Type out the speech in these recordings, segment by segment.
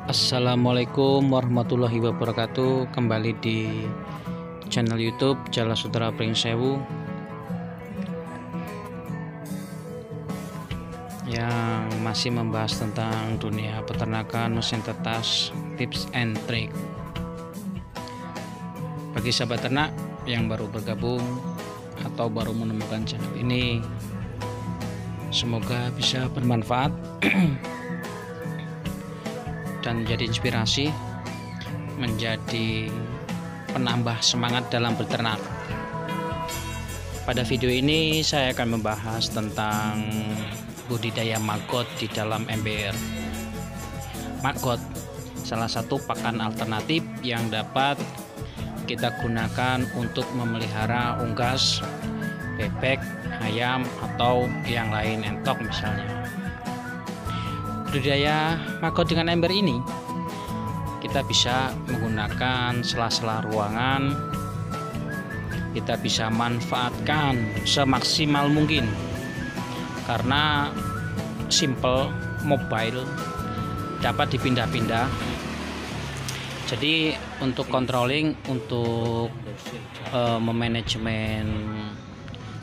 Assalamualaikum warahmatullahi wabarakatuh. Kembali di channel YouTube Jala Sutera Pring Sewu yang masih membahas tentang dunia peternakan mesin tetas, tips and trick. Bagi sahabat ternak yang baru bergabung atau baru menemukan channel ini, semoga bisa bermanfaat dan menjadi inspirasi, menjadi penambah semangat dalam beternak. Pada video ini saya akan membahas tentang budidaya maggot di dalam ember. Maggot salah satu pakan alternatif yang dapat kita gunakan untuk memelihara unggas, bebek, ayam, atau yang lain, entok misalnya. Budidaya maggot dengan ember ini kita bisa menggunakan sela-sela ruangan, kita bisa manfaatkan semaksimal mungkin karena simple, mobile, dapat dipindah-pindah. Jadi untuk controlling, untuk memanajemen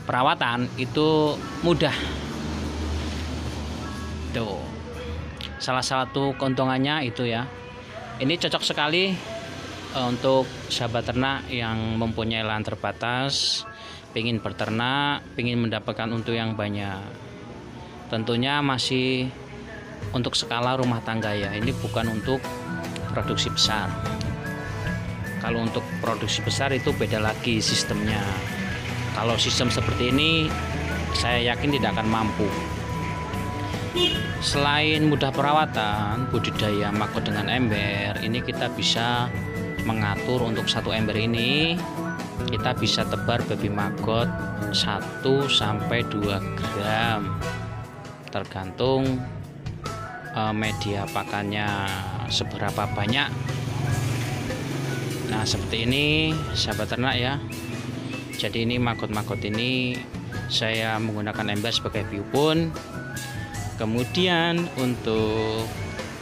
perawatan itu mudah. Tuh, salah satu keuntungannya itu ya. Ini cocok sekali untuk sahabat ternak yang mempunyai lahan terbatas, ingin berternak, ingin mendapatkan untung yang banyak. Tentunya masih untuk skala rumah tangga ya. Ini bukan untuk produksi besar. Kalau untuk produksi besar itu beda lagi sistemnya. Kalau sistem seperti ini saya yakin tidak akan mampu. Selain mudah perawatan, budidaya maggot dengan ember ini kita bisa mengatur. Untuk satu ember ini kita bisa tebar baby maggot 1-2 gram, tergantung media pakannya seberapa banyak. Nah seperti ini sahabat ternak ya. Jadi ini maggot-maggot ini saya menggunakan ember sebagai biopun. Kemudian untuk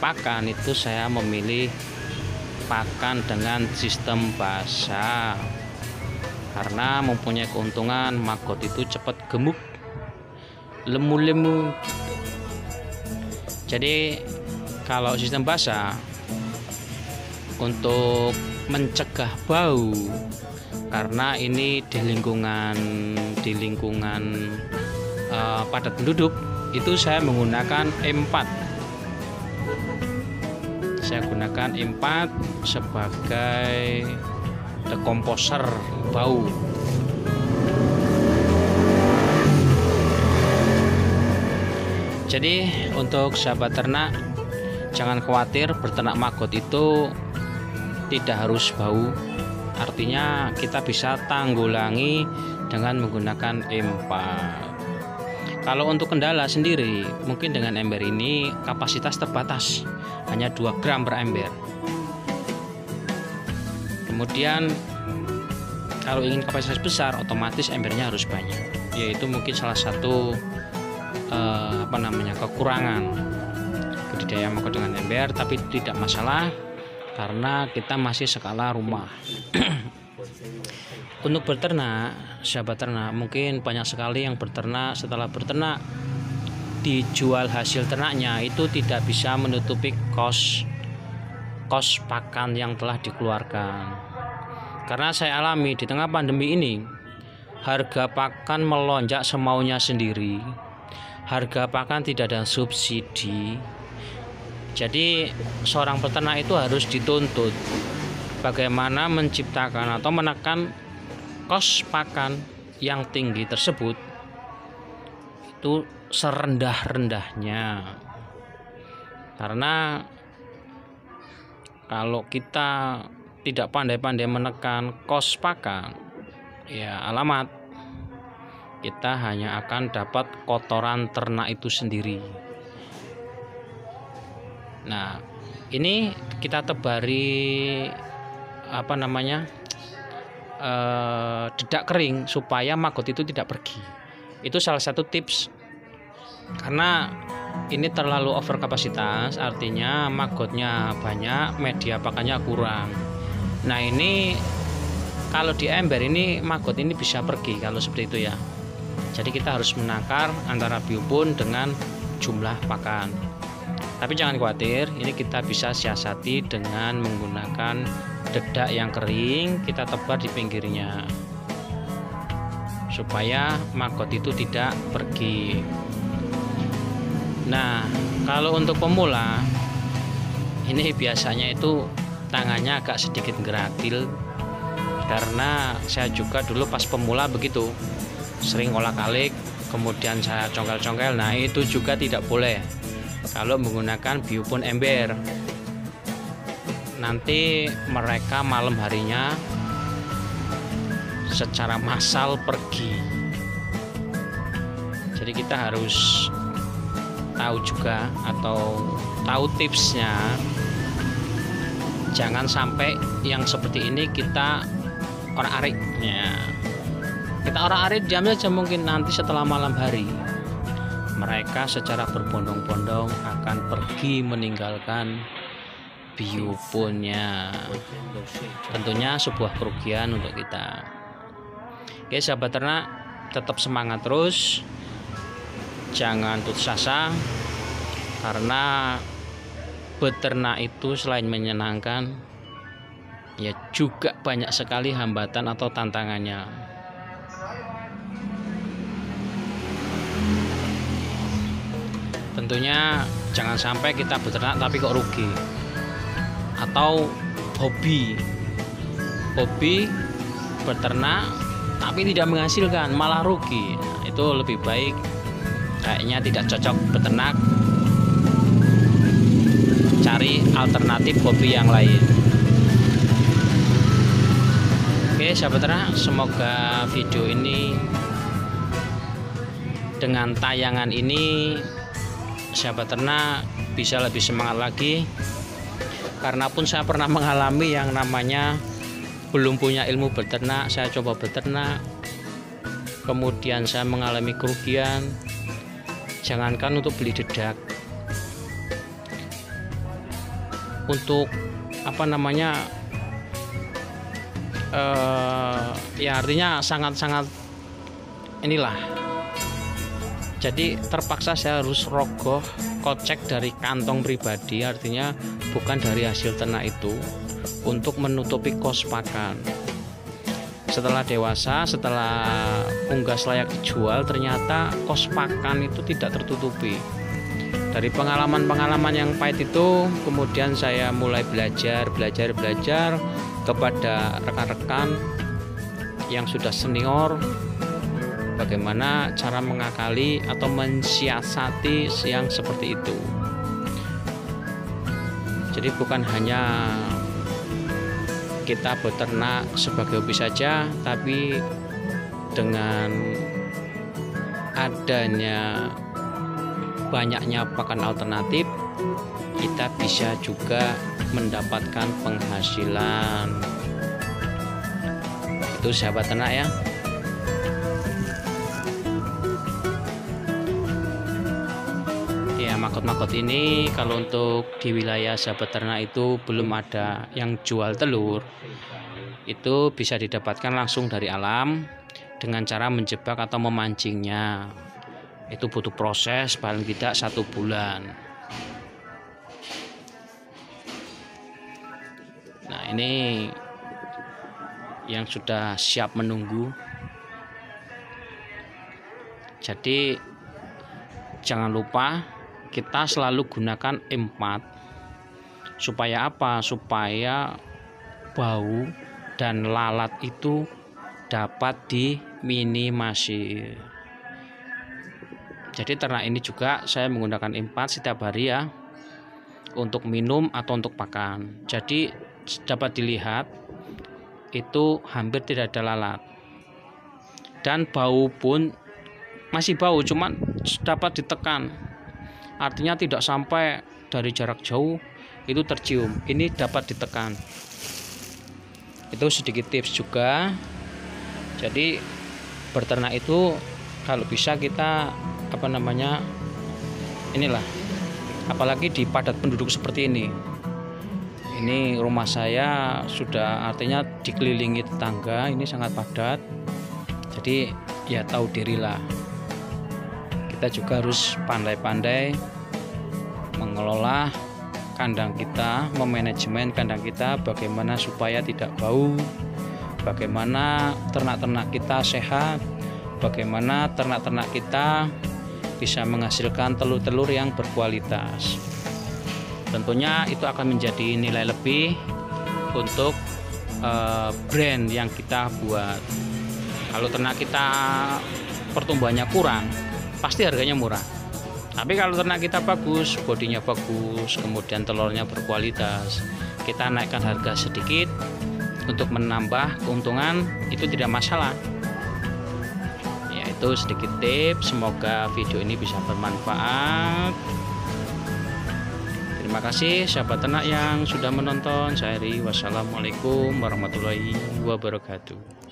pakan itu saya memilih pakan dengan sistem basah karena mempunyai keuntungan maggot itu cepat gemuk, lemu-lemu. Jadi kalau sistem basah untuk mencegah bau, karena ini di lingkungan padat penduduk, itu saya menggunakan E4. Saya gunakan E4 sebagai dekomposer bau. Jadi untuk sahabat ternak jangan khawatir, berternak maggot itu tidak harus bau. Artinya kita bisa tanggulangi dengan menggunakan E4. Kalau untuk kendala sendiri, mungkin dengan ember ini kapasitas terbatas, hanya 2 gram per ember. Kemudian kalau ingin kapasitas besar, otomatis embernya harus banyak. Yaitu mungkin salah satu kekurangan budidaya maggot dengan ember, tapi tidak masalah karena kita masih skala rumah. Untuk berternak, sahabat ternak, mungkin banyak sekali yang berternak, setelah berternak dijual hasil ternaknya itu tidak bisa menutupi kos pakan yang telah dikeluarkan. Karena saya alami di tengah pandemi ini, harga pakan melonjak semaunya sendiri. Harga pakan tidak ada subsidi. Jadi seorang peternak itu harus dituntut bagaimana menciptakan atau menekan kos pakan yang tinggi tersebut itu serendah-rendahnya. Karena kalau kita tidak pandai-pandai menekan kos pakan, ya alamat kita hanya akan dapat kotoran ternak itu sendiri. Nah, ini kita tebari dedak kering supaya maggot itu tidak pergi. Itu salah satu tips. Karena ini terlalu over kapasitas, artinya maggotnya banyak, media pakannya kurang. Nah ini kalau di ember ini maggot ini bisa pergi kalau seperti itu ya. Jadi kita harus menakar antara biopun dengan jumlah pakan. Tapi jangan khawatir, ini kita bisa siasati dengan menggunakan dedak yang kering, kita tebar di pinggirnya supaya maggot itu tidak pergi. Nah kalau untuk pemula ini biasanya itu tangannya agak sedikit geratil, karena saya juga dulu pas pemula begitu, sering olak-alik, kemudian saya congkel-congkel. Nah itu juga tidak boleh kalau menggunakan biopun ember. Nanti mereka malam harinya secara massal pergi. Jadi kita harus tahu juga atau tahu tipsnya, jangan sampai yang seperti ini kita orak-arik ya. Kita orak-arik diam saja, mungkin nanti setelah malam hari mereka secara berbondong-bondong akan pergi meninggalkan biopunnya. Tentunya sebuah kerugian untuk kita. Oke sahabat ternak, tetap semangat terus, jangan putus asa, karena beternak itu selain menyenangkan ya juga banyak sekali hambatan atau tantangannya. Tentunya jangan sampai kita beternak tapi kok rugi, atau hobi beternak tapi tidak menghasilkan malah rugi. Nah, itu lebih baik kayaknya tidak cocok beternak, cari alternatif hobi yang lain. Oke sahabat ternak, semoga video ini dengan tayangan ini sahabat ternak bisa lebih semangat lagi, karena pun saya pernah mengalami yang namanya belum punya ilmu beternak, saya coba beternak, kemudian saya mengalami kerugian. Jangankan untuk beli dedak, untuk apa namanya ya artinya sangat-sangat inilah. Jadi terpaksa saya harus rogoh kocek dari kantong pribadi, artinya bukan dari hasil ternak itu, untuk menutupi kos pakan. Setelah dewasa, setelah unggas layak dijual, ternyata kos pakan itu tidak tertutupi. Dari pengalaman-pengalaman yang pahit itu, kemudian saya mulai belajar kepada rekan-rekan yang sudah senior, bagaimana cara mengakali atau mensiasati yang seperti itu. Jadi bukan hanya kita beternak sebagai hobi saja, tapi dengan adanya banyaknya pakan alternatif, kita bisa juga mendapatkan penghasilan. Itu sahabat ternak ya. Ya, maggot-maggot ini kalau untuk di wilayah sahabat ternak itu belum ada yang jual telur. Itu bisa didapatkan langsung dari alam dengan cara menjebak atau memancingnya. Itu butuh proses paling tidak 1 bulan. Nah ini yang sudah siap menunggu. Jadi jangan lupa kita selalu gunakan E4. Supaya apa? Supaya bau dan lalat itu dapat diminimasi. Jadi ternak ini juga saya menggunakan E4 setiap hari ya, untuk minum atau untuk pakan. Jadi dapat dilihat itu hampir tidak ada lalat, dan bau pun masih bau, cuman dapat ditekan. Artinya tidak sampai dari jarak jauh itu tercium, ini dapat ditekan. Itu sedikit tips juga. Jadi berternak itu kalau bisa kita inilah, apalagi di padat penduduk seperti ini. Ini rumah saya sudah artinya dikelilingi tetangga, ini sangat padat. Jadi ya tahu dirilah, kita juga harus pandai-pandai mengelola kandang kita, memanajemen kandang kita, bagaimana supaya tidak bau, bagaimana ternak-ternak kita sehat, bagaimana ternak-ternak kita bisa menghasilkan telur-telur yang berkualitas. Tentunya itu akan menjadi nilai lebih untuk brand yang kita buat. Kalau ternak kita pertumbuhannya kurang, pasti harganya murah. Tapi kalau ternak kita bagus, bodinya bagus, kemudian telurnya berkualitas, kita naikkan harga sedikit untuk menambah keuntungan, itu tidak masalah. Ya, itu sedikit tips, semoga video ini bisa bermanfaat. Terima kasih sahabat ternak yang sudah menonton. Saya Heri, wassalamualaikum warahmatullahi wabarakatuh.